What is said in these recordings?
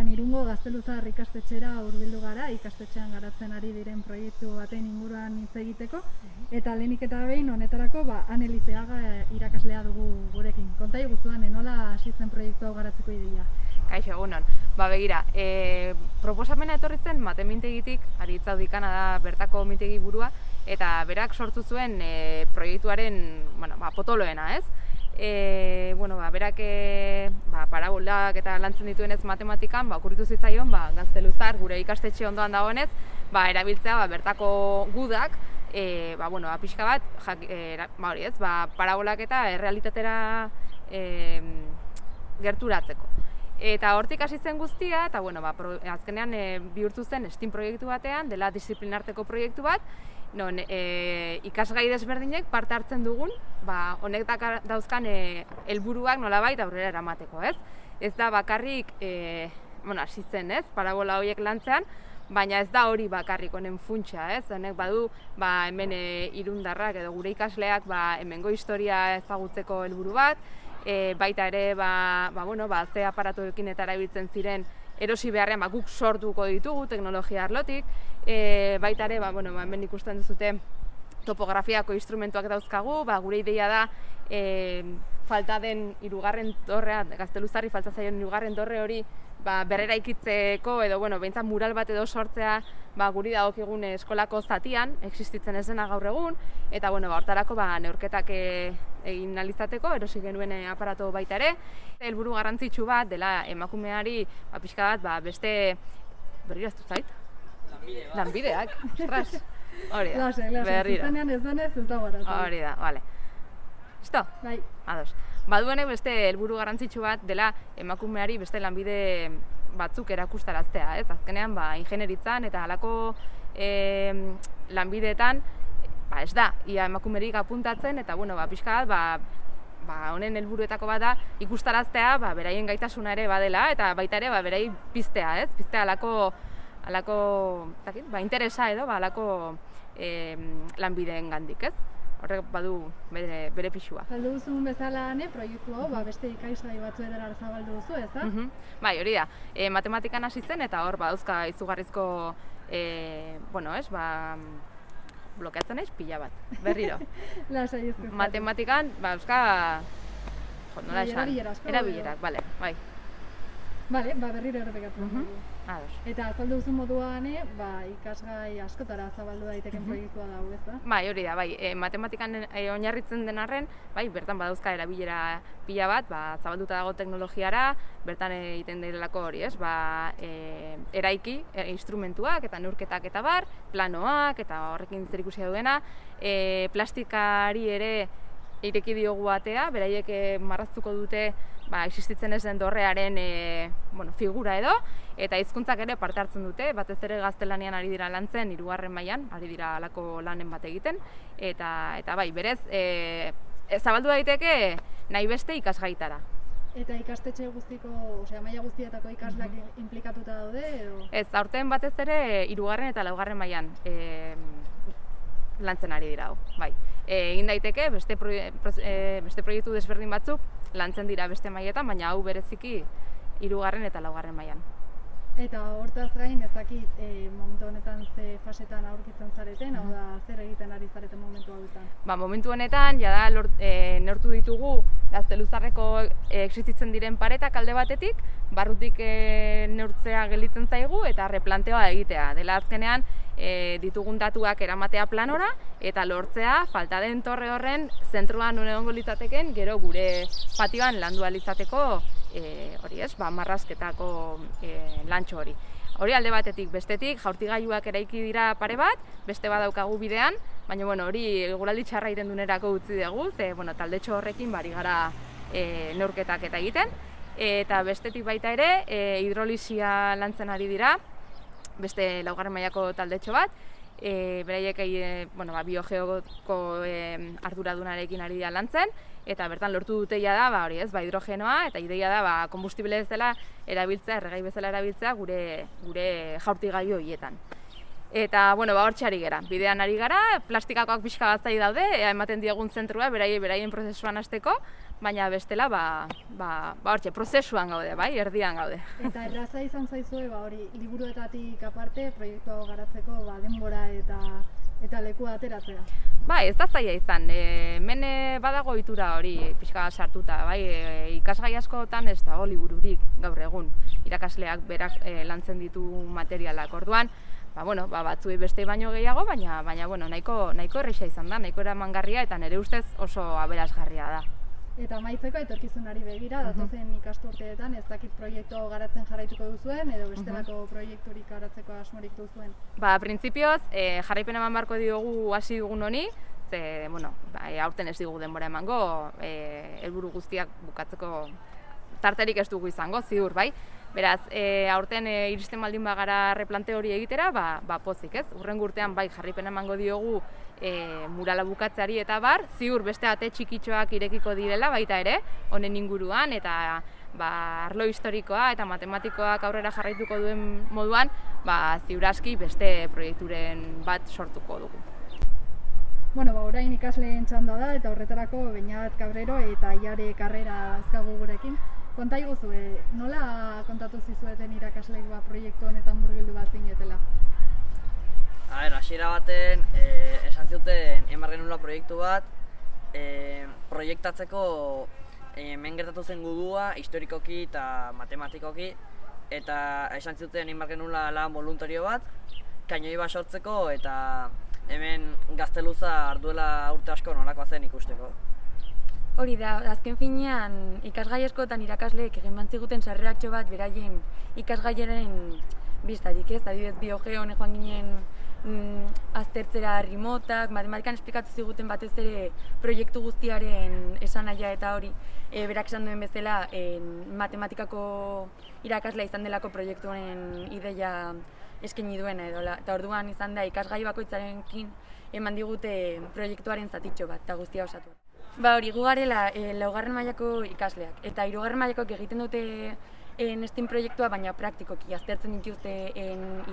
Irungo Gazteluzar ikastetxera hurbildu gara, ikastetxean garatzen ari diren proiektu baten inguruan hitz egiteko, eta lehenik eta behin honetarako Ane Lizeaga irakaslea dugu gurekin. Konta iguzuan, nola hasi zen proiektu hau garatzeko ideia? Kaixo, egunon. Begira, proposamena etorri zen matemintegitik, Aritz Audikana da bertako mintegi burua, eta berak sortu zuen proiektuaren potoloena, ez? Berak parabolak eta lantzen dituenez matematikan, okurritu zitzaion, Gazteluzar gure ikastetxe ondoan dagoenez, erabiltzea bertako gudak, pixka bat, parabolak eta errealitatera gerturatzeko. Eta hortik hasi zen guztia, eta azkenean bihurtu zen STEAM proiektu batean, dela disiplinarteko proiektu bat, non ikasgai desberdinek parte hartzen dugun, honek dauzkan helburuak nolabait aurrera eramateko, ez? Ez da bakarrik, hasi zen, ez? Parabola horiek lantzean, baina ez da hori bakarrik honen funtsa, ez? Honek badu, hemen irundarrak edo gure ikasleak hemengo historia ezagutzeko helburu bat, baita ere, ze aparatuekin eta erabiltzen ziren erosi beharrean guk sortuko ditugu teknologia arlotik, baita ere, hemen ikusten duzute topografiako instrumentuak dauzkagu, gure ideia da falta den hirugarren torrea, Gazteluzarri falta zaion hirugarren torre hori berreraikitzeko edo behintzat mural bat edo sortzea guri dagokigun eskolako zatian, existitzen ez dena gaur egun, eta hortarako neurketak egin ahal izateko, erosi genuen aparatu baita ere. Helburu garrantzitsu bat dela emakumeari pixka bat beste berriraztu zait? Lanbideak, ostras. Hori da, berriro. Zuzenean ez denez ez dago arazo. Hori da, bale. Listo? Bai. Ados. Baduenek beste helburu garrantzitsu bat dela emakumeari beste lanbide batzuk erakustaraztea, ez? Azkenean, ingenieritzan eta halako lanbideetan ez da, ia emakumerik apuntatzen, eta pixka bat, honen helburuetako bat da ikustaraztea, beraien gaitasuna ere badela, eta baita ere berai piztea, ez? Piztea halako interesa edo, halako lanbideen gandik, ez? Horrek badu bere pixua. Zabaldu duzun bezala, proiektu hau, beste ikasgai batzuetara zabaldu duzu, ez da? Bai, hori da. Matematikan hasi zen, eta hor dauzka izugarrizko, blokeatzen naiz pila bat, berriro. Lasai ez. Matematikan, euska, nola esan? Erabilerak, bale, bai. Bale, berriro errepikatu. Ados. Eta azaldu duzun moduan, ikasgai askotara zabaldu daiteken proiektua da, ez da? Bai, hori da, matematikan oinarritzen den arren, bertan badauzka erabilera pila bat, zabalduta dago teknologiara, bertan egiten direlako hori, ez? Eraiki, instrumentuak eta neurketak eta planoak eta horrekin zerikusia duena, plastikari ere ireki diogu atea, beraiek marraztuko dute existitzen ez den dorrearen figura edo, eta hizkuntzak ere parte hartzen dute, batez ere gaztelanian ari dira lantzen, 3. mailan ari dira halako lanen bat egiten, eta berez, zabaldu daiteke nahi beste ikasgaitara. Eta ikastetxe guztiko, maila guztietako ikasleak inplikatuta daude edo? Ez, aurten batez ere 3. eta 4. mailan lantzen ari dira hau, bai. Egin daiteke beste proiektu desberdin batzuk lantzen dira beste mailetan, baina hau bereziki 3. eta 4. mailan. Eta hortaz gain, ez dakit momentu honetan ze fasetan aurkitzen zareten, hau da zer egiten ari zareten momentu hauetan? Momentu honetan, jada neurtu ditugu Gazteluzarreko existitzen diren paretak alde batetik, barrutik neurtzea gelditzen zaigu eta replanteoa egitea. Dela azkenean ditugun datuak eramatea planora eta lortzea falta den torre horren zentroan non egongo litzateken, gero gure patioan landu ahal izateko marrazketako lantxo hori. Hori alde batetik, bestetik, jaurtigailuak eraiki dira pare bat, beste badaukagu bidean, baina hori eguraldi txarra egiten dunerako utzi dugu, taldetxo horrekin bari gara neurketak eta egiten, eta bestetik baita ere, hidrolisia lantzen ari dira, beste 4. mailako taldetxo bat, beraiek biogeoko arduradunarekin ari dira lantzen, eta bertan lortu dute da, hidrogenoa, eta ideia da, konbustible bezala erabiltzea, erregai bezala erabiltzea gure jaurtigailu horietan. Eta, bueno, hortxe ari gara, bidean ari gara, plastikakoak pixka batzai daude, ematen diegun zentrua, beraien prozesuan hasteko, baina bestela, hortxe, prozesuan gaude, bai, erdian gaude. Eta erraza izan zaizue, hori, liburuetatik aparte, proiektu hau garatzeko, denbora eta lekua ateratzea. Bai, ez da zaila izan, hemen badago ohitura hori pixka bat sartuta, bai, ikasgai askotan ez dago libururik gaur egun, irakasleak berak lantzen ditu materialak, orduan, batzuei beste baino gehiago, baina nahiko erraza izan da, nahiko eramangarria eta nire ustez oso aberasgarria da. Eta amaitzeko etorkizunari begira, datozen ikasturteetan ez dakit proiektu hau garatzen jarraituko duzuen edo bestelako proiekturik garatzeko asmorik duzuen? Printzipioz, jarraipen eman beharko diogu hasi dugun honi, aurten ez digu denbora emango, helburu guztiak bukatzeko tarterik ez dugu izango, ziur, bai? Beraz, aurten iristen baldin bagara replante hori egitera, pozik, ez? Hurrengo urtean bai jarraipen emango diogu murala bukatzeari eta ziur beste ate txikitxoak irekiko direla baita ere, honen inguruan, eta arlo historikoa eta matematikoak aurrera jarraituko duen moduan, ziur aski beste proiekturen bat sortuko dugu. Orain ikasleen txanda da eta horretarako Beñat Cabrero eta Iare Karrera azkagu gurekin. Konta iguzu, nola kontatu zizueten irakasleik proiektu honetan murgildu bat zinetela? Hasiera baten esan zuten emar genula proiektu bat proiektatzeko hemen gertatu zen gudua historikoki eta matematikoki, eta esan zuten emar genula lan voluntario bat kainoi bat sortzeko eta hemen Gazteluza arduela urte asko nolakoa zen ikusteko. Hori da, azken finean ikasgai askotan irakasleek egin bantziguten sarreratxo bat beraien ikasgaiaren biztatik, ez? Adibidez, biogeon joan ginen aztertzera rimotak, matematikan esplikatu ziguten batez ere proiektu guztiaren esanahia eta hori berak esan duen bezala matematikako irakaslea izan delako proiektu honen ideia eskaini duena edo, eta orduan izan da ikasgai bakoitzarekin eman digute proiektuaren zatitxo bat eta guztia osatu. Hori, gu garela laugarren mailako ikasleak, eta hirugarren mailakoak egiten dute STEAM proiektua, baina praktikoki aztertzen dituzte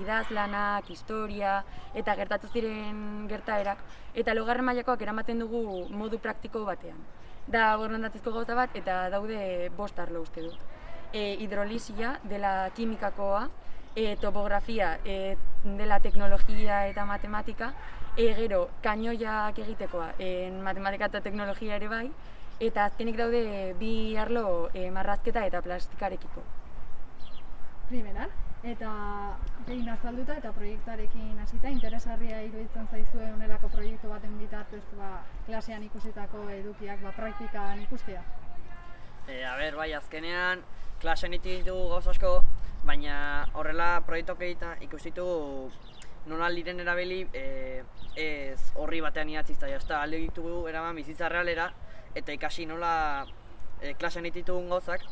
idazlanak, historia eta gertatu ziren gertaerak, eta laugarren mailakoak eramaten dugu modu praktiko batean. Da borondatezko gauza bat eta daude 5 arlo uste dut. Hidrolisia dela kimikakoa, topografia dela teknologia eta matematika, gero kainoiak egitekoa matematika eta teknologia ere bai, eta azkenik daude 2 arlo marrazketa eta plastikarekiko. Primeran, eta behin azalduta eta proiektuarekin hasita, interesgarria iruditzen zaizue honelako proiektu baten bitartez klasean ikusitako edukiak praktikan ikustea? Bai, azkenean klasean ditugu gauz asko, baina horrela proiektuak egiten ikusitu nola liren erabili ez horri batean idatzizta jazta. Alde ditugu eraman bizitza realera eta ikasi nola klasean ditugun gauzak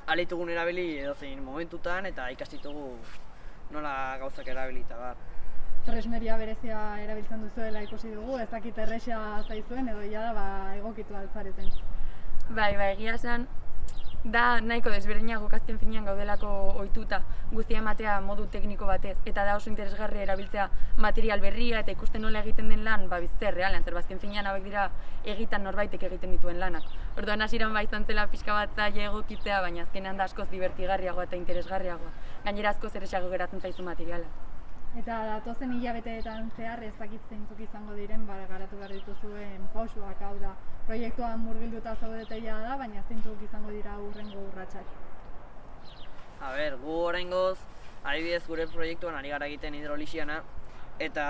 alde ditugun erabili edozein momentutan eta ikastitugu nola gauzak erabilita. Tresneria berezia erabiltzen duzuela ikusi dugu, ez dakit erresa zaizuen edo jada egokitu altzareten. Bai, egia esan, da nahiko desberdina guk azken finean gaudelako ohituta guztia ematea modu tekniko batez, eta da oso interesgarria erabiltzea material berria eta ikusten nola egiten den lan bizitza errealean, zer azken finean hauek dira egitan norbaitek egiten dituen lanak. Orduan hasieran izan zela pixka bat zaila egokitzea, baina azkenean da askoz divertigarriagoa eta interesgarriagoa. Gainera askoz errazago geratzen zaizu materiala. Eta datozen hilabeteetan zehar ez dakit zeintzuk izango diren garatu behar dituzuen pausuak, hau da, proiektuan murgilduta zaudetea da, baina zeintzuk izango dira hurrengo urratsak. Gu oraingoz, adibidez gure proiektuan ari gara egiten hidrolisiana, eta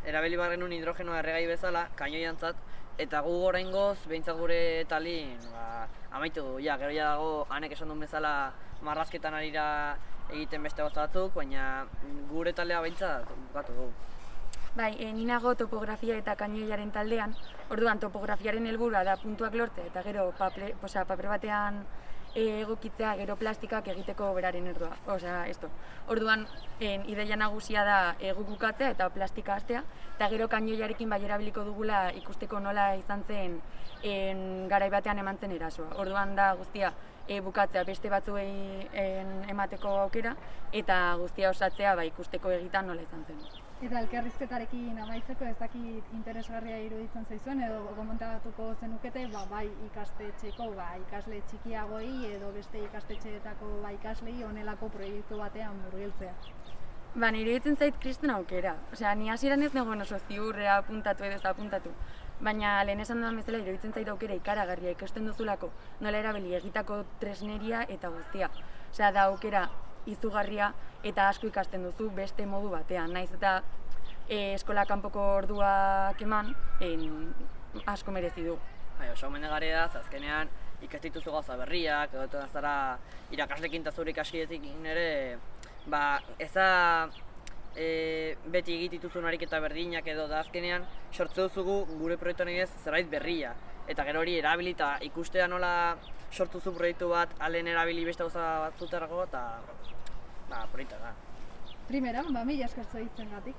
erabili behar genuen hidrogenoa erregai bezala, kainoiantzat, eta gu oraingoz, behintzat gure talin, amaitu du, gero dago, Anek esan duen bezala marrazketan arira egiten beste gauza batzuk, baina gure taldea behintzat bukatu du. Bai, ni nago topografia eta kainoiaren taldean, orduan topografiaren helburua da puntuak lortzea eta gero paper batean egokitzea, gero plastikak egiteko beraren erdua. Orduan, ideia nagusia da guk bukatzea eta plastika hastea, eta gero kainoiarekin bai erabiliko dugula ikusteko nola izan zen garai batean eman zen erasoa. Orduan da guztia bukatzea beste batzuei emateko aukera, eta guztia osatzea ikusteko egitan nola izan zen. Eta elkarrizketarekin amaitzeko ez dakit interesgarria iruditzen zaizuen edo komentatuko zenukete bai ikastetxeko ikasle txikiagoi edo beste ikastetxeetako ikaslei honelako proiektu batean murgiltzea. Nire iruditzen zait kriston aukera. Osea, ni hasieran ez nagoen oso ziurrea apuntatu edo ez apuntatu. Baina lehen esan dudan bezala iruditzen zait aukera ikaragarria ikasten duzulako nola erabili egitako tresneria eta guztia. Osea, da aukera izugarria eta asko ikasten duzu beste modu batean. Naiz eta eskola kanpoko orduak eman asko merezi du. Oso omendegarri da, azkenean ikastituzu gauza berriak, edo zara irakaslekin eta zure ikaskietekin ere, eza beti egitituzun ariketa berdinak edo da azkenean sortze duzugu gure proiektuan egez zerbait berria. Eta gero hori erabili eta ikustea nola sortuzu proiektu bat, alen erabili beste gauza batzuterako eta proiektua da. Primera, mila esker zoritzengatik.